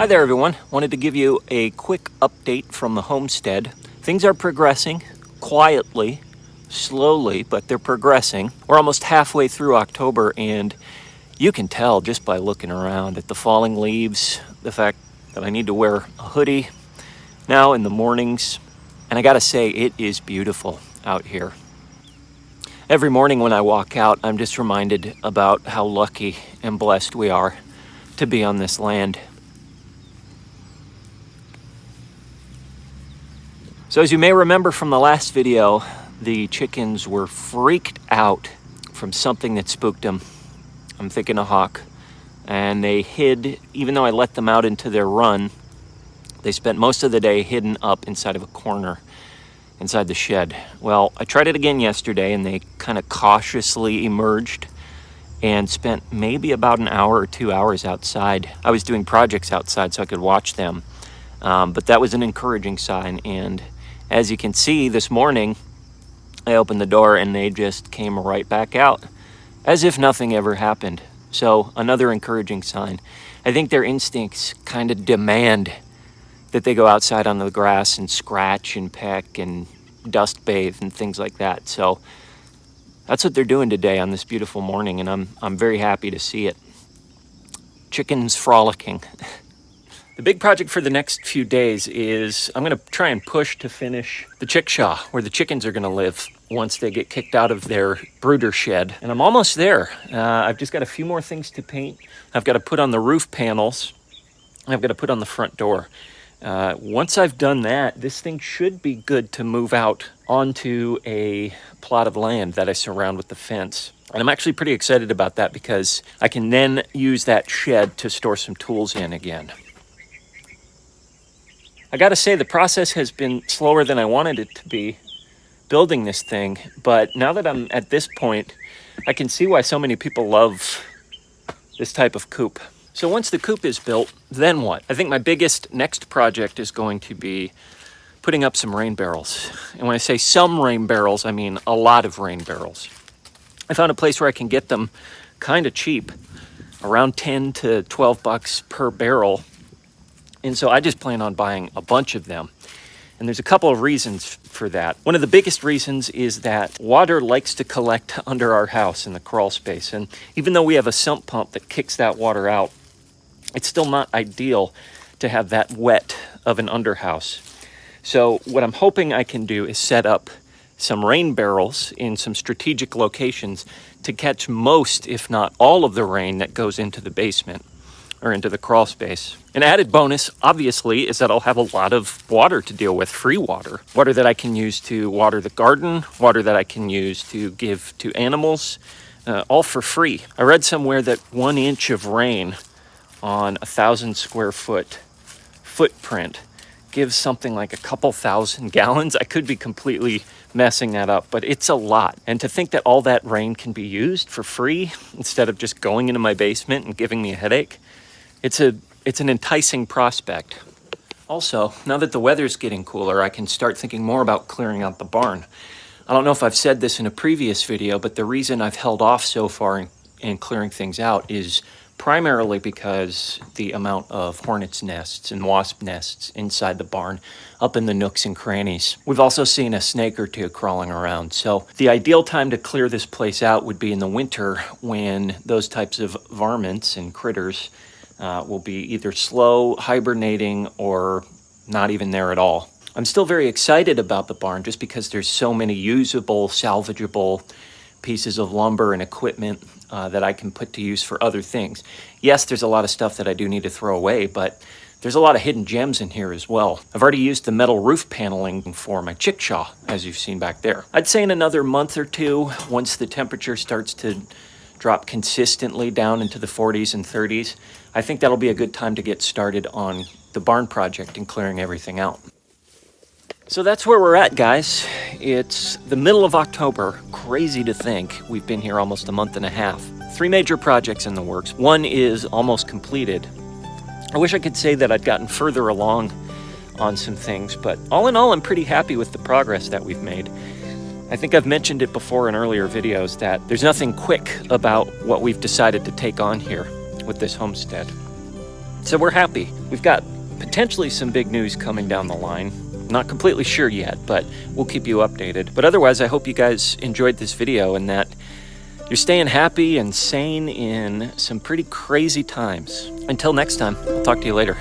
Hi there everyone, wanted to give you a quick update from the homestead. Things are progressing quietly, slowly, but they're progressing. We're almost halfway through October and you can tell just by looking around at the falling leaves, the fact that I need to wear a hoodie now in the mornings. And I gotta say, it is beautiful out here. Every morning when I walk out, I'm just reminded about how lucky and blessed we are to be on this land. So as you may remember from the last video, the chickens were freaked out from something that spooked them. I'm thinking a hawk. And they hid, even though I let them out into their run, they spent most of the day hidden up inside of a corner inside the shed. Well, I tried it again yesterday and they kind of cautiously emerged and spent maybe about an hour or 2 hours outside. I was doing projects outside so I could watch them. But that was an encouraging sign. And as you can see, this morning, I opened the door and they just came right back out as if nothing ever happened. So another encouraging sign. I think their instincts kind of demand that they go outside on the grass and scratch and peck and dust bathe and things like that. So that's what they're doing today on this beautiful morning, and I'm very happy to see it. Chickens frolicking. The big project for the next few days is I'm going to try and push to finish the chickshaw where the chickens are going to live once they get kicked out of their brooder shed. And I'm almost there. I've just got a few more things to paint. I've got to put on the roof panels. I've got to put on the front door. Once I've done that, this thing should be good to move out onto a plot of land that I surround with the fence. And I'm actually pretty excited about that because I can then use that shed to store some tools in again. I gotta say, the process has been slower than I wanted it to be building this thing, but now that I'm at this point, I can see why so many people love this type of coop. So once the coop is built, then what? I think my biggest next project is going to be putting up some rain barrels. And when I say some rain barrels, I mean a lot of rain barrels. I found a place where I can get them kind of cheap, around 10 to 12 bucks per barrel. And so I just plan on buying a bunch of them. And there's a couple of reasons for that. One of the biggest reasons is that water likes to collect under our house in the crawl space. And even though we have a sump pump that kicks that water out, it's still not ideal to have that wet of an underhouse. So what I'm hoping I can do is set up some rain barrels in some strategic locations to catch most, if not all, of the rain that goes into the basement or into the crawl space. An added bonus, obviously, is that I'll have a lot of water to deal with, free water. Water that I can use to water the garden, water that I can use to give to animals, all for free. I read somewhere that 1 inch of rain on 1,000 square foot footprint gives something like a couple thousand gallons. I could be completely messing that up, but it's a lot. And to think that all that rain can be used for free instead of just going into my basement and giving me a headache, it's an enticing prospect. Also, now that the weather's getting cooler, I can start thinking more about clearing out the barn. I don't know if I've said this in a previous video, but the reason I've held off so far in clearing things out is primarily because the amount of hornets' nests and wasp nests inside the barn, up in the nooks and crannies. We've also seen a snake or two crawling around. So the ideal time to clear this place out would be in the winter when those types of varmints and critters will be either slow, hibernating, or not even there at all. I'm still very excited about the barn just because there's so many usable, salvageable pieces of lumber and equipment that I can put to use for other things. Yes, there's a lot of stuff that I do need to throw away, but there's a lot of hidden gems in here as well. I've already used the metal roof paneling for my chickshaw, as you've seen back there. I'd say in another month or two, once the temperature starts to drop consistently down into the 40s and 30s, I think that'll be a good time to get started on the barn project and clearing everything out. So that's where we're at, guys. It's the middle of October. Crazy to think we've been here almost a month and a half. 3 major projects in the works. One is almost completed. I wish I could say that I'd gotten further along on some things, but all in all, I'm pretty happy with the progress that we've made. I think I've mentioned it before in earlier videos that there's nothing quick about what we've decided to take on here with this homestead. So we're happy. We've got potentially some big news coming down the line. Not completely sure yet, but we'll keep you updated. But otherwise, I hope you guys enjoyed this video and that you're staying happy and sane in some pretty crazy times. Until next time, I'll talk to you later.